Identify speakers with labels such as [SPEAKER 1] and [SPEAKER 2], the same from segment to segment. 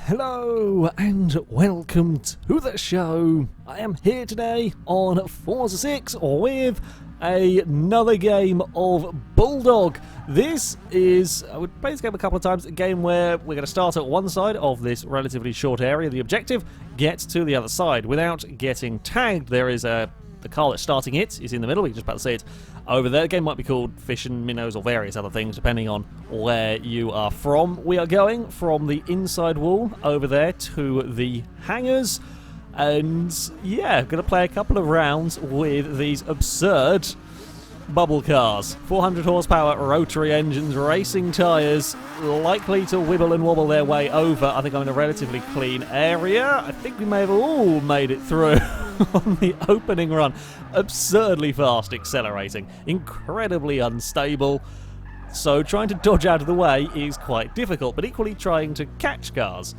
[SPEAKER 1] Hello and welcome to the show. I am here today on Forza 6 with another game of Bulldog. This is, I would play this game a couple of times, a game where we're going to start at one side of this relatively short area. The objective, get to the other side without getting tagged. There is the car that's starting it is in the middle. We're just about to see it over there. The game might be called Fish and Minnows or various other things depending on where you are from. We are going from the inside wall over there to the hangars. And yeah, going to play a couple of rounds with these absurd bubble cars. 400 horsepower rotary engines, racing tyres, likely to wibble and wobble their way over. I think I'm in a relatively clean area. I think we may have all made it through on the opening run. Absurdly fast accelerating, incredibly unstable. So trying to dodge out of the way is quite difficult, but equally trying to catch cars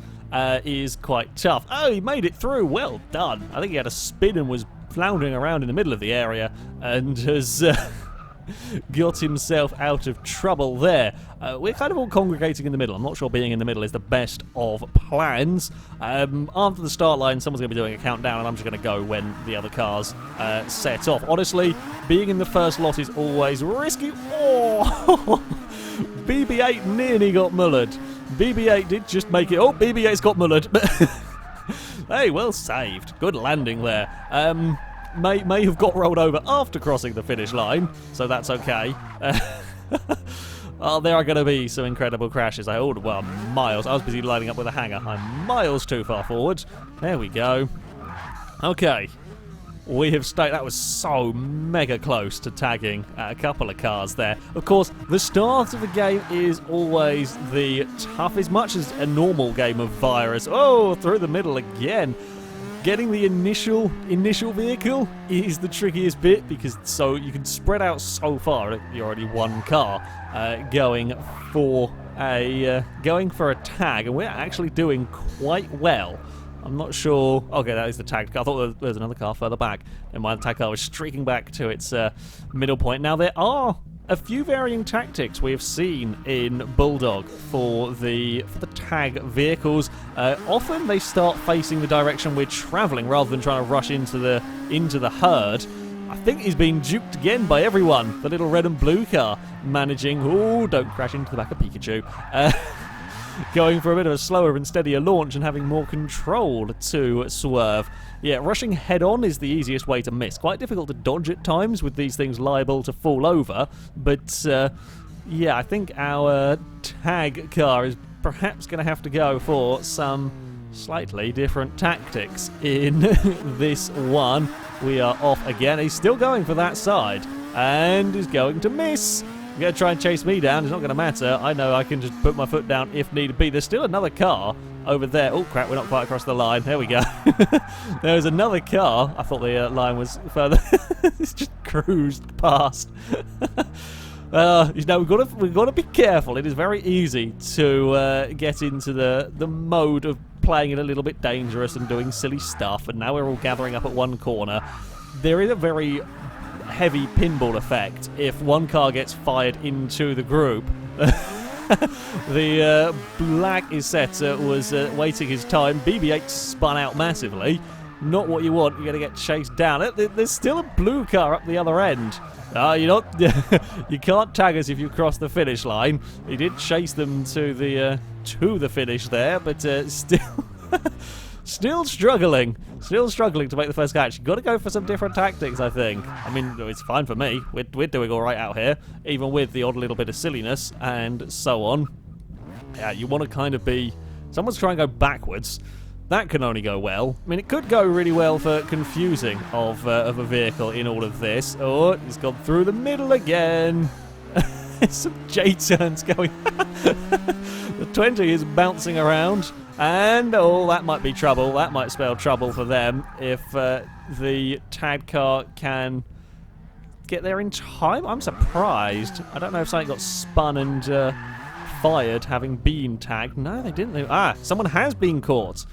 [SPEAKER 1] is quite tough. Oh, he made it through. Well done. I think he had a spin and was floundering around in the middle of the area and has got himself out of trouble there. We're kind of all congregating in the middle. I'm not sure being in the middle is the best of plans. After the start line, someone's going to be doing a countdown and I'm just going to go when the other cars set off. Honestly, being in the first lot is always risky. Oh! BB-8 nearly got mullered. BB-8 did just make it. Oh, BB-8's got mullered. Hey, well saved. Good landing there. May have got rolled over after crossing the finish line, so that's okay. Oh, there are going to be some incredible crashes. Well, miles. I was busy lining up with a hanger. I'm miles too far forward. There we go. Okay. We have stayed. That was so mega close to tagging a couple of cars there. Of course, the start of the game is always the toughest, much as a normal game of Virus. Oh, through the middle again. Getting the initial vehicle is the trickiest bit because so you can spread out so far. You're already one car going for a tag, and we're actually doing quite well. I'm not sure. Okay, that is the tag car. I thought there was another car further back, and my tag car was streaking back to its middle point. Now, there are a few varying tactics we have seen in Bulldog for the tag vehicles. Often they start facing the direction we're travelling rather than trying to rush into the herd. I think he's being duped again by everyone. The little red and blue car managing. Oh, don't crash into the back of Pikachu. Going for a bit of a slower and steadier launch and having more control to swerve. Yeah, rushing head-on is the easiest way to miss. Quite difficult to dodge at times with these things liable to fall over. But, yeah, I think our tag car is perhaps going to have to go for some slightly different tactics in this one. We are off again. He's still going for that side and is going to miss. You're going to try and chase me down. It's not going to matter. I know I can just put my foot down if need be. There's still another car over there. Oh, crap. We're not quite across the line. There we go. There's another car. I thought the line was further. It's just cruised past. We've got to be careful. It is very easy to get into the mode of playing it a little bit dangerous and doing silly stuff. And now we're all gathering up at one corner. There is a very heavy pinball effect if one car gets fired into the group. The black Isetta was waiting his time. BB-8 spun out massively. Not what you want. You're going to get chased down. There's still a blue car up the other end. You can't tag us if you cross the finish line. He did chase them to the finish there, but still struggling to make the first catch. You've got to go for some different tactics, I think. I mean, it's fine for me. We're doing all right out here, even with the odd little bit of silliness and so on. Yeah, you want to kind of be. Someone's trying to go backwards. That can only go well. I mean, it could go really well for confusing of a vehicle in all of this. Oh, it's gone through the middle again. Some J-turns going. The 20 is bouncing around. And, oh, that might be trouble. That might spell trouble for them if the tag car can get there in time. I'm surprised. I don't know if something got spun and fired having been tagged. No, they didn't. Someone has been caught.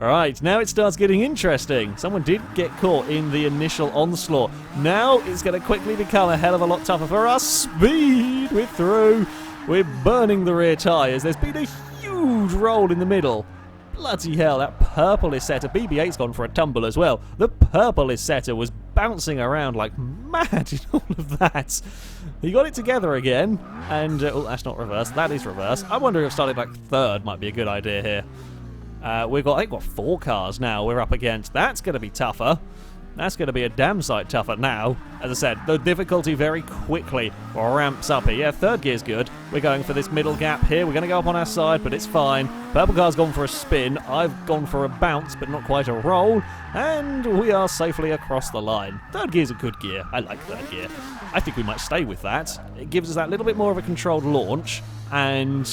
[SPEAKER 1] Alright, now it starts getting interesting. Someone did get caught in the initial onslaught. Now it's going to quickly become a hell of a lot tougher for us. Speed! We're through. We're burning the rear tyres. There's been a huge roll in the middle. Bloody hell, that purple Isetta. BB-8's gone for a tumble as well. The purple Isetta was bouncing around like mad in all of that. He got it together again, and oh, that's not reverse. That is reverse. I wonder if starting like third might be a good idea here. I think we've got 4 cars now we're up against. That's going to be tougher. That's going to be a damn sight tougher now. As I said, the difficulty very quickly ramps up here. Yeah, third gear's good. We're going for this middle gap here. We're going to go up on our side, but it's fine. Purple car's gone for a spin. I've gone for a bounce, but not quite a roll. And we are safely across the line. Third gear's a good gear. I like third gear. I think we might stay with that. It gives us that little bit more of a controlled launch, and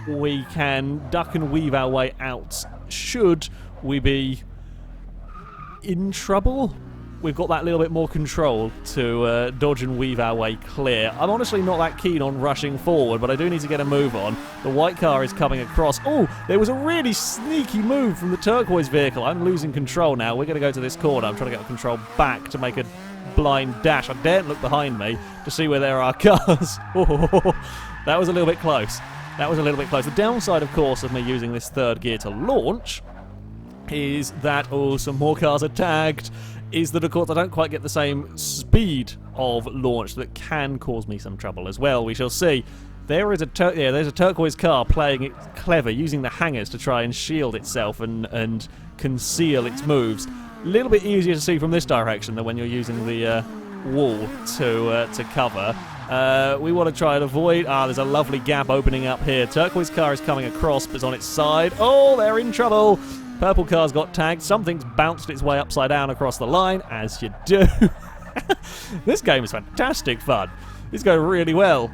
[SPEAKER 1] we can duck and weave our way out should we be in trouble. We've got that little bit more control to dodge and weave our way clear. I'm honestly not that keen on rushing forward, but I do need to get a move on. The white car is coming across. Oh, there was a really sneaky move from the turquoise vehicle. I'm losing control now. We're going to go to this corner. I'm trying to get control back to make a blind dash. I daren't look behind me to see where there are cars. Oh, that was a little bit close. That was a little bit close. The downside, of course, of me using this third gear to launch is that, oh, some more cars are tagged, is that, of course, I don't quite get the same speed of launch that can cause me some trouble as well. We shall see. There is there's a turquoise car playing it clever, using the hangers to try and shield itself and conceal its moves. A little bit easier to see from this direction than when you're using the wall to cover. We want to try and avoid... there's a lovely gap opening up here. Turquoise car is coming across, but it's on its side. Oh, they're in trouble. Purple car's got tagged. Something's bounced its way upside down across the line, as you do. This game is fantastic fun. It's going really well.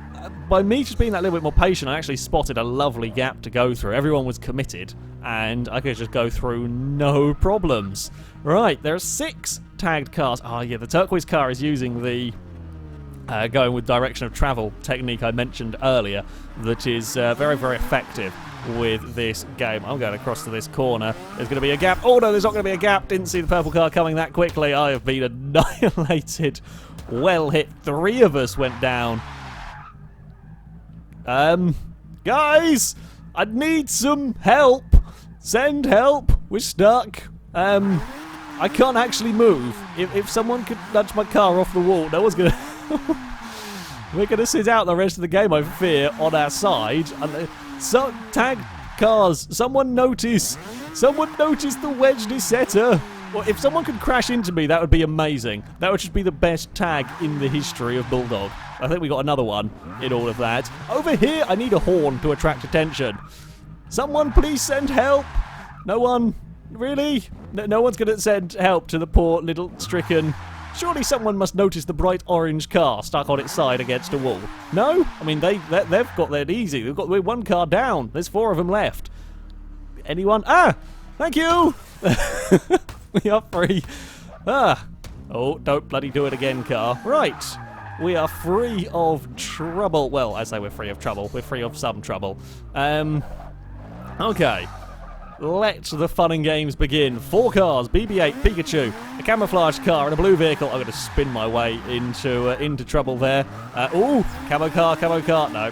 [SPEAKER 1] By me just being that little bit more patient, I actually spotted a lovely gap to go through. Everyone was committed, and I could just go through no problems. Right, there are 6 tagged cars. Oh, yeah, the turquoise car is using the going with direction of travel technique I mentioned earlier that is very, very effective with this game. I'm going across to this corner. There's going to be a gap. Oh, no, there's not going to be a gap. Didn't see the purple car coming that quickly. I have been annihilated. Well hit. 3 of us went down. Guys, I need some help. Send help. We're stuck. I can't actually move. If someone could nudge my car off the wall, no one's going to... We're going to sit out the rest of the game, I fear, on our side. So, tag cars. Someone notice. Someone notice the wedged Isetta. Well, if someone could crash into me, that would be amazing. That would just be the best tag in the history of Bulldog. I think we got another one in all of that. Over here, I need a horn to attract attention. Someone please send help. No one? Really? No one's going to send help to the poor little stricken... Surely someone must notice the bright orange car stuck on its side against a wall. No? I mean, they've got that easy. We're 1 car down. There's 4 of them left. Anyone? Thank you! We are free. Oh, don't bloody do it again, car. Right. We are free of trouble. Well, I say we're free of trouble. We're free of some trouble. Okay. Let the fun and games begin. 4 cars, BB-8, Pikachu, a camouflage car, and a blue vehicle. I'm going to spin my way into trouble there. Ooh, camo car. No.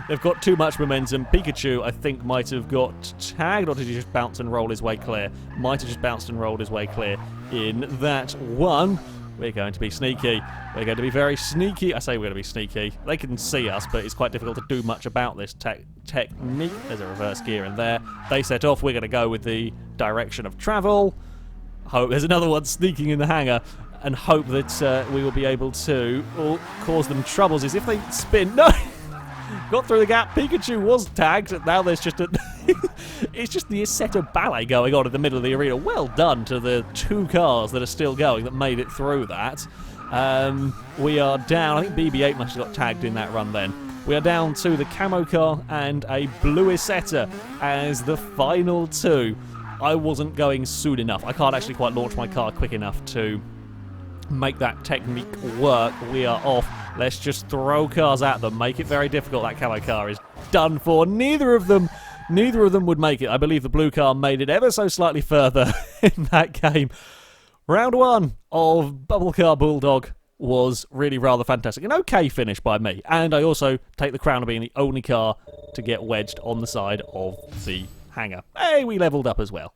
[SPEAKER 1] They've got too much momentum. Pikachu, I think, might have got tagged, or did he just bounce and roll his way clear? Might have just bounced and rolled his way clear in that one. We're going to be sneaky. We're going to be very sneaky. I say we're going to be sneaky. They can see us, but it's quite difficult to do much about this technique. There's a reverse gear in there. They set off. We're going to go with the direction of travel. Hope there's another one sneaking in the hangar, and hope that we will be able to cause them troubles. Is if they spin. No! Got through the gap. Pikachu was tagged. Now there's just a... It's just the Isetta ballet going on in the middle of the arena. Well done to the 2 cars that are still going that made it through that. We are down. I think BB-8 must have got tagged in that run then. We are down to the camo car and a blue Isetta as the final 2. I wasn't going soon enough. I can't actually quite launch my car quick enough to make that technique work. We are off. Let's just throw cars at them. Make it very difficult. That camo car is done for. Neither of them would make it. I believe the blue car made it ever so slightly further in that game. Round 1 of Bubble Car Bulldog was really rather fantastic. An okay finish by me. And I also take the crown of being the only car to get wedged on the side of the hangar. Hey, we leveled up as well.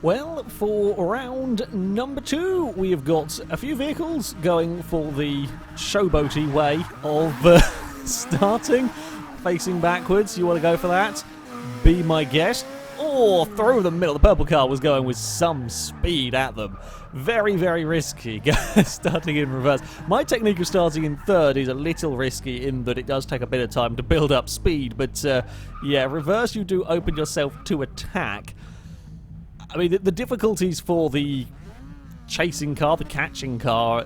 [SPEAKER 1] Well, for round number 2, we have got a few vehicles going for the showboaty way of starting, facing backwards. You want to go for that? Be my guest. Or through the middle. The purple car was going with some speed at them. Very, very risky starting in reverse. My technique of starting in third is a little risky in that it does take a bit of time to build up speed. But yeah, reverse you do open yourself to attack. I mean, the difficulties for the chasing car, the catching car,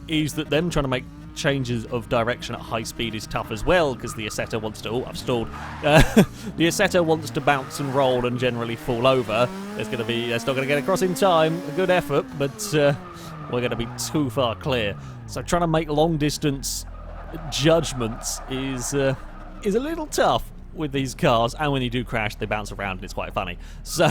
[SPEAKER 1] is that them trying to make changes of direction at high speed is tough as well, because the Assetto wants to... Oh, I've stalled. The Assetto wants to bounce and roll and generally fall over. That's not going to get across in time. A good effort, but we're going to be too far clear. So trying to make long-distance judgments is a little tough with these cars, and when you do crash, they bounce around, and it's quite funny. So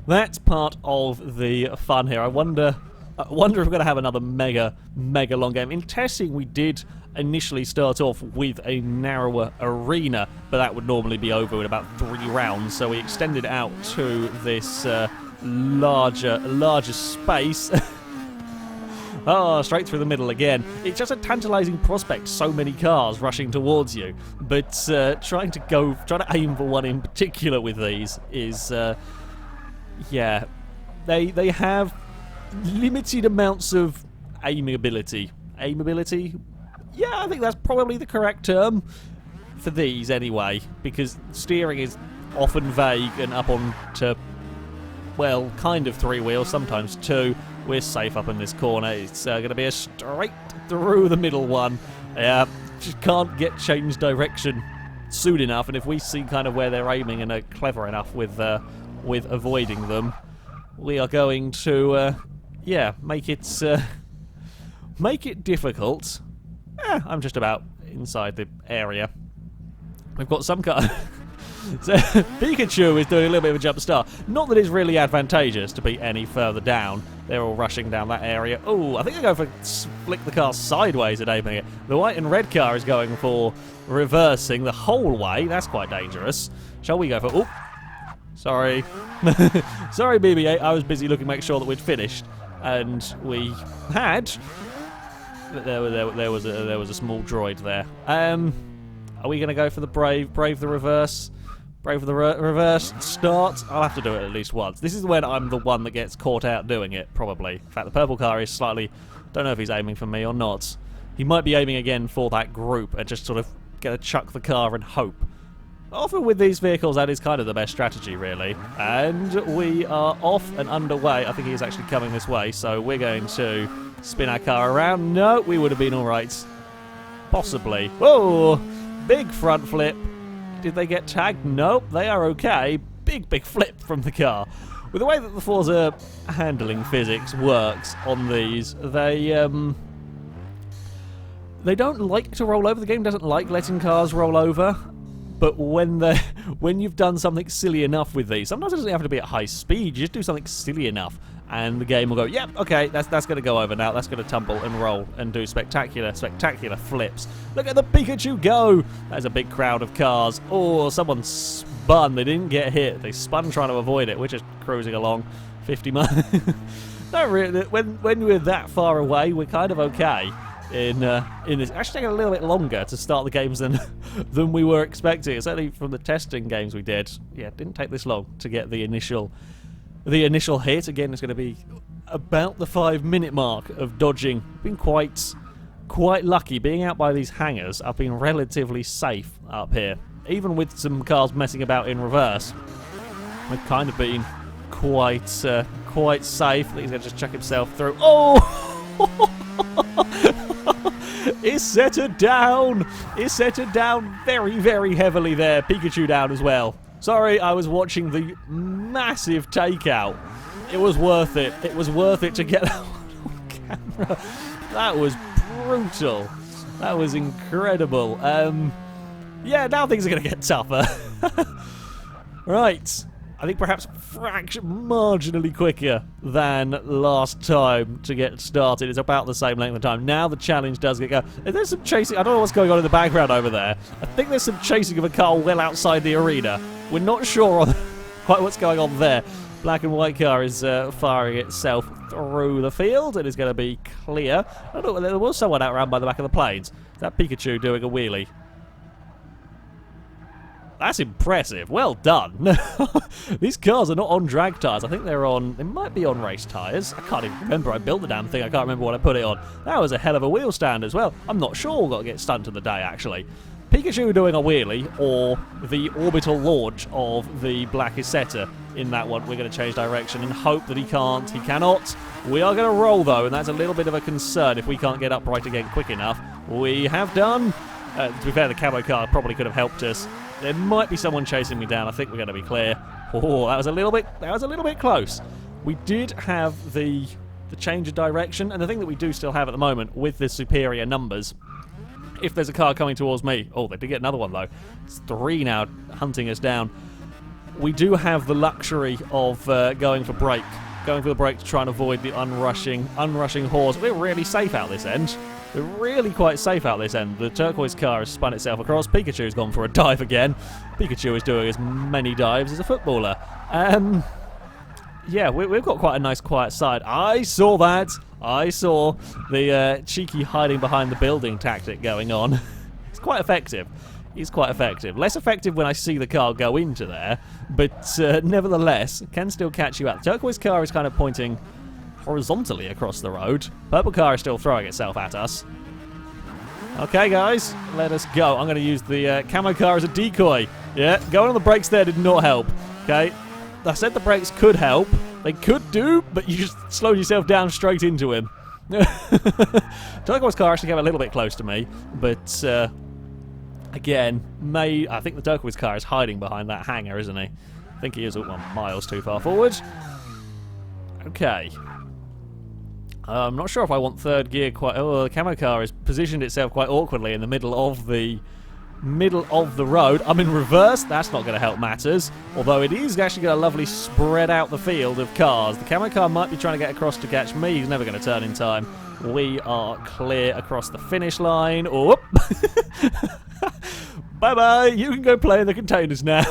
[SPEAKER 1] that's part of the fun here. I wonder if we're going to have another mega long game. In testing, we did initially start off with a narrower arena, but that would normally be over in about 3 rounds. So we extended out to this larger space. Oh, straight through the middle again. It's just a tantalizing prospect, so many cars rushing towards you. But trying to aim for one in particular with these is, yeah, they have limited amounts of aiming ability. Aimability? Yeah, I think that's probably the correct term for these anyway, because steering is often vague and up onto, well, kind of 3 wheels, sometimes 2. We're safe up in this corner. It's going to be a straight through the middle one. Just can't get changed direction soon enough, and if we see kind of where they're aiming and are clever enough with avoiding them, we are going to, yeah, make it difficult. I'm just about inside the area. We've got some car. So Pikachu is doing a little bit of a jump start. Not that it's really advantageous to be any further down. They're all rushing down that area. Oh, I think they go for flick the car sideways and aiming it. The white and red car is going for reversing the whole way. That's quite dangerous. Shall we go for... Oh, sorry. Sorry, BB-8. I was busy looking to make sure that we'd finished. And we had... There was a small droid there. Are we going to go for the brave the reverse? Brave the reverse start. I'll have to do it at least once. This is when I'm the one that gets caught out doing it, probably. In fact, the purple car is slightly... Don't know if he's aiming for me or not. He might be aiming again for that group and just sort of get to chuck the car and hope. Often with these vehicles, that is kind of the best strategy, really. And we are off and underway. I think he's actually coming this way, so we're going to spin our car around. No, we would have been all right. Possibly. Whoa! Big front flip. Did they get tagged? Nope, they are okay. Big flip from the car. With the way that the Forza handling physics works on these, they don't like to roll over. The game doesn't like letting cars roll over. But when you've done something silly enough with these, sometimes it doesn't have to be at high speed. You just do something silly enough, and the game will go, yep, okay, that's going to go over now. That's going to tumble and roll and do spectacular flips. Look at the Pikachu go! There's a big crowd of cars. Oh, someone spun. They didn't get hit. They spun trying to avoid it. We're just cruising along 50 miles. Not really. When we're that far away, we're kind of okay. In this, actually taking a little bit longer to start the games than we were expecting. Certainly from the testing games we did. Yeah, it didn't take this long to get the initial hit. Again, it's going to be about the 5-minute mark of dodging. Been quite lucky being out by these hangars. I've been relatively safe up here, even with some cars messing about in reverse. I've kind of been quite safe. I think he's going to just chuck himself through. Oh! Isetta down! Isetta down very, very heavily there. Pikachu down as well. Sorry, I was watching the massive takeout. It was worth it. It was worth it to get that one on camera. That was brutal. That was incredible. Yeah, now things are going to get tougher. Right. I think perhaps marginally quicker than last time to get started. It's about the same length of time. Now the challenge does get going. There's some chasing. I don't know what's going on in the background over there. I think there's some chasing of a car well outside the arena. We're not sure on quite what's going on there. Black and white car is firing itself through the field and is going to be clear. I don't know, there was someone out around by the back of the planes. Is that Pikachu doing a wheelie? That's impressive. Well done. These cars are not on drag tyres. I think they're on... They might be on race tyres. I can't even remember. I built the damn thing. I can't remember what I put it on. That was a hell of a wheel stand as well. I'm not sure we've got to get stunned to the day, actually. Pikachu doing a wheelie or the orbital launch of the Black Isetta in that one. We're going to change direction and hope that he can't. He cannot. We are going to roll, though, and that's a little bit of a concern if we can't get upright again quick enough. We have done. To be fair, the camo car probably could have helped us. There might be someone chasing me down. I think we're going to be clear. Oh, that was a little bit close. We did have the change of direction, and the thing that we do still have at the moment with the superior numbers, if there's a car coming towards me... Oh, they did get another one, though. It's 3 now hunting us down. We do have the luxury of going for brake. Going for the brake to try and avoid the unrushing horse. We're really safe out this end. We're really quite safe out this end. The turquoise car has spun itself across. Pikachu's gone for a dive again. Pikachu is doing as many dives as a footballer. Yeah, we've got quite a nice quiet side. I saw that. I saw the cheeky hiding behind the building tactic going on. It's quite effective. It's quite effective. Less effective when I see the car go into there, but nevertheless, can still catch you out. The turquoise car is kind of pointing horizontally across the road. Purple car is still throwing itself at us. Okay, guys, let us go. I'm going to use the camo car as a decoy. Yeah, going on the brakes there did not help. Okay, I said the brakes could help. They could do, but you just slowed yourself down straight into him. Turquoise car actually came a little bit close to me, but again, I think the turquoise car is hiding behind that hangar, isn't he? I think he is 1 miles too far forward. Okay. I'm not sure if I want third gear quite... Oh, the camo car has positioned itself quite awkwardly in the middle of the road. I'm in reverse. That's not going to help matters. Although it is actually going to lovely spread out the field of cars. The camo car might be trying to get across to catch me. He's never going to turn in time. We are clear across the finish line. Oh! Bye-bye. You can go play in the containers now.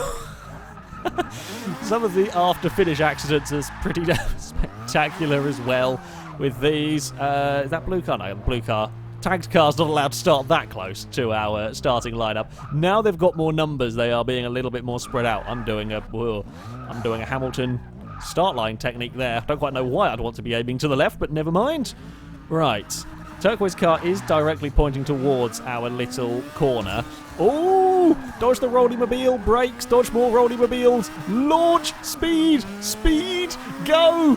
[SPEAKER 1] Some of the after-finish accidents are pretty spectacular as well with these. Is that blue car? No, blue car. Tagged car's not allowed to start that close to our starting lineup. Now they've got more numbers, they are being a little bit more spread out. I'm doing a Hamilton start line technique there. I don't quite know why I'd want to be aiming to the left, but never mind. Right. Turquoise car is directly pointing towards our little corner. Oh! Dodge the rolly-mobile, brakes, dodge more rolly-mobiles, launch, speed, go!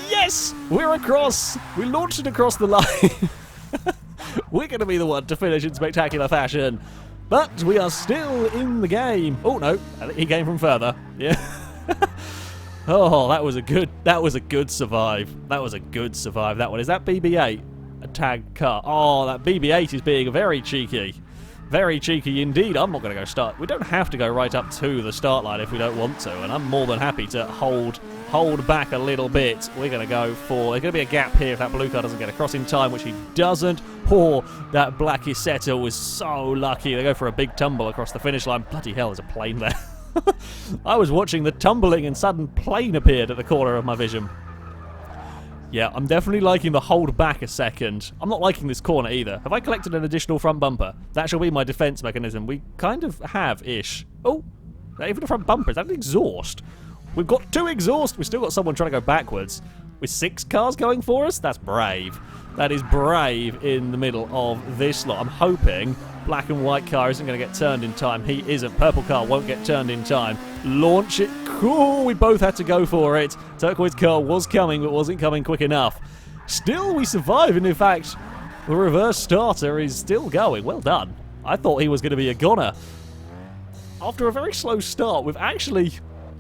[SPEAKER 1] Yes! We're across! We launched it across the line. We're going to be the one to finish in spectacular fashion. But we are still in the game. Oh, no. I think he came from further. Yeah. Oh, that was a good survive. That was a good survive, that one. Is that BB-8? A tagged car. Oh, that BB-8 is being very cheeky. Very cheeky indeed. I'm not going to go start. We don't have to go right up to the start line if we don't want to, and I'm more than happy to hold back a little bit. We're going to go for... There's going to be a gap here if that blue car doesn't get across in time, which he doesn't. Oh, that Black Isetta was so lucky. They go for a big tumble across the finish line. Bloody hell, there's a plane there. I was watching the tumbling and sudden plane appeared at the corner of my vision. Yeah, I'm definitely liking the hold back a second. I'm not liking this corner either. Have I collected an additional front bumper? That shall be my defense mechanism. We kind of have-ish. Oh, even a front bumper. Is that an exhaust? We've got 2 exhausts. We've still got someone trying to go backwards. With 6 cars going for us? That's brave. That is brave in the middle of this lot. I'm hoping black and white car isn't going to get turned in time. He isn't. Purple car won't get turned in time. Launch it. Cool. We both had to go for it. Turquoise car was coming, but wasn't coming quick enough. Still, we survive, and in fact, the reverse starter is still going. Well done. I thought he was going to be a goner. After a very slow start, we've actually,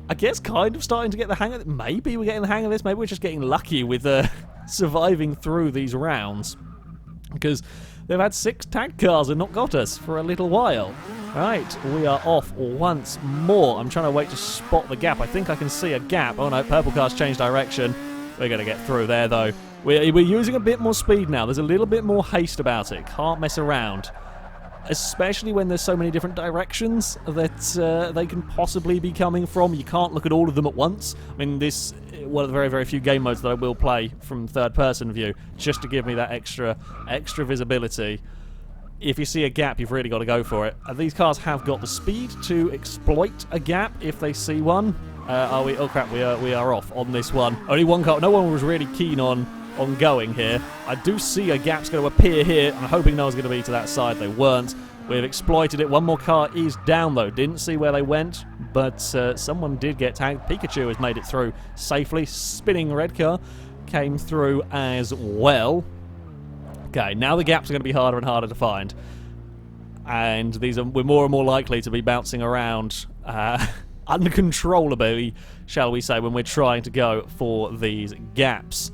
[SPEAKER 1] I guess, kind of starting to get the hang of it. Maybe we're getting the hang of this. Maybe we're just getting lucky with surviving through these rounds. Because they've had 6 tag cars and not got us for a little while. Right, we are off once more. I'm trying to wait to spot the gap. I think I can see a gap. Oh no, purple car's changed direction. We're going to get through there, though. We're using a bit more speed now. There's a little bit more haste about it. Can't mess around. Especially when there's so many different directions that they can possibly be coming from. You can't look at all of them at once. I mean, this one of the very, very few game modes that I will play from third-person view, just to give me that extra visibility. If you see a gap, you've really got to go for it. These cars have got the speed to exploit a gap if they see one. Are we? Oh crap, we are off on this one. Only one car. No one was really keen on going here. I do see a gap's going to appear here. I'm hoping no one's going to be to that side. They weren't. We've exploited it. One more car is down, though. Didn't see where they went, but someone did get tagged. Pikachu has made it through safely. Spinning red car came through as well. Okay, now the gaps are going to be harder and harder to find. And we're more and more likely to be bouncing around uncontrollably, shall we say, when we're trying to go for these gaps.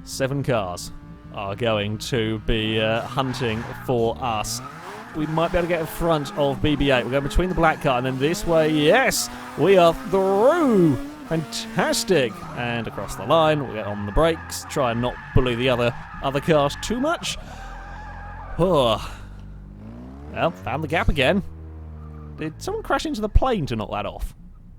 [SPEAKER 1] 7 cars are going to be hunting for us. We might be able to get in front of BB-8. We're going between the black car and then this way. Yes, we are through. Fantastic. And across the line, we'll get on the brakes. Try and not bully the other cars too much. Oh. Well, found the gap again. Did someone crash into the plane to knock that off?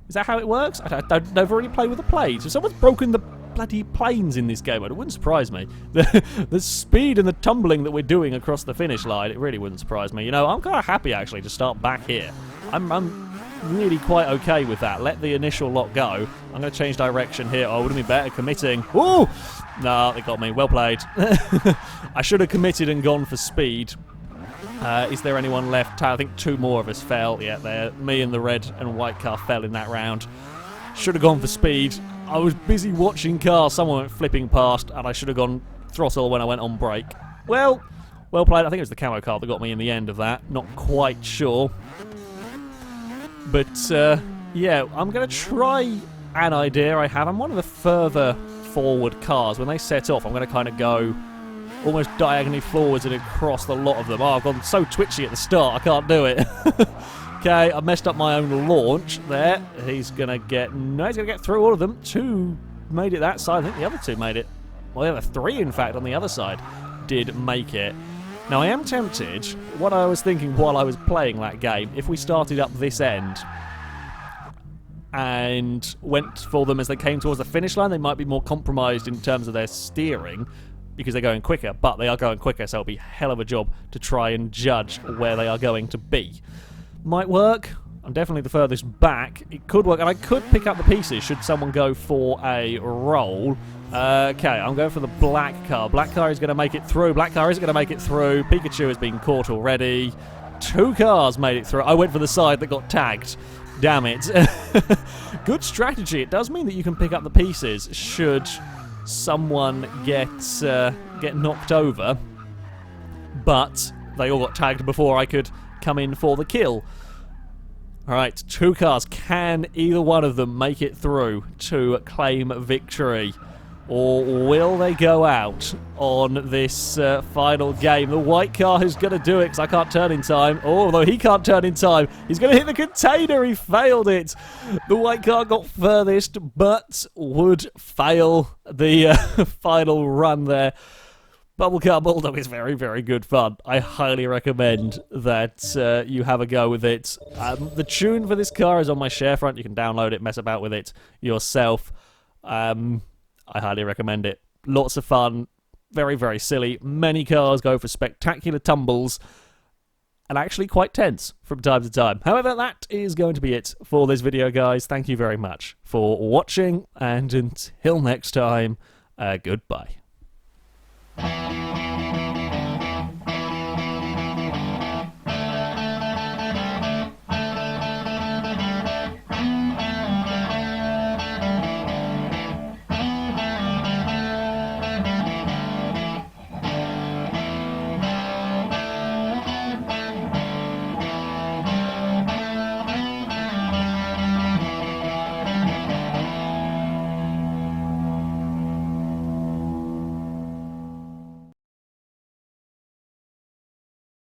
[SPEAKER 1] Is that how it works? I never really play with the planes. If someone's broken the bloody planes in this game, it wouldn't surprise me. The speed and the tumbling that we're doing across the finish line, it really wouldn't surprise me. You know, I'm kind of happy, actually, to start back here. I'm really quite okay with that. Let the initial lot go. I'm going to change direction here. Oh, wouldn't it be better committing? Ooh! No, they got me. Well played. I should have committed and gone for speed. Is there anyone left? I think 2 more of us fell. Yeah, there. Me and the red and white car fell in that round. Should have gone for speed. I was busy watching cars. Someone went flipping past, and I should have gone throttle when I went on brake. Well played. I think it was the camo car that got me in the end of that. Not quite sure. But, yeah, I'm going to try an idea I have. I'm one of the further forward cars. When they set off, I'm going to kind of go almost diagonally forwards and across the lot of them. Oh, I've gone so twitchy at the start, I can't do it. Okay, I messed up my own launch there. He's going to get... No, he's going to get through all of them. 2 made it that side. I think the other 2 made it. Well, the other 3, in fact, on the other side did make it. Now, I am tempted, what I was thinking while I was playing that game, if we started up this end and went for them as they came towards the finish line, they might be more compromised in terms of their steering because they're going quicker, but they are going quicker, so it'll be a hell of a job to try and judge where they are going to be. Might work. I'm definitely the furthest back. It could work, and I could pick up the pieces should someone go for a roll. Okay, I'm going for the black car. Black car is going to make it through. Black car isn't going to make it through. Pikachu has been caught already. 2 cars made it through. I went for the side that got tagged. Damn it. Good strategy. It does mean that you can pick up the pieces should someone get knocked over. But they all got tagged before I could come in for the kill. Alright, 2 cars. Can either one of them make it through to claim victory? Or will they go out on this final game? The white car is going to do it because I can't turn in time. Oh, although he can't turn in time. He's going to hit the container. He failed it. The white car got furthest but would fail the final run there. Bubble Car Bulldog is very, very good fun. I highly recommend that you have a go with it. The tune for this car is on my Sharefront. You can download it, mess about with it yourself. I highly recommend it. Lots of fun. Very, very silly. Many cars go for spectacular tumbles and actually quite tense from time to time. However, that is going to be it for this video, guys. Thank you very much for watching, and until next time, goodbye.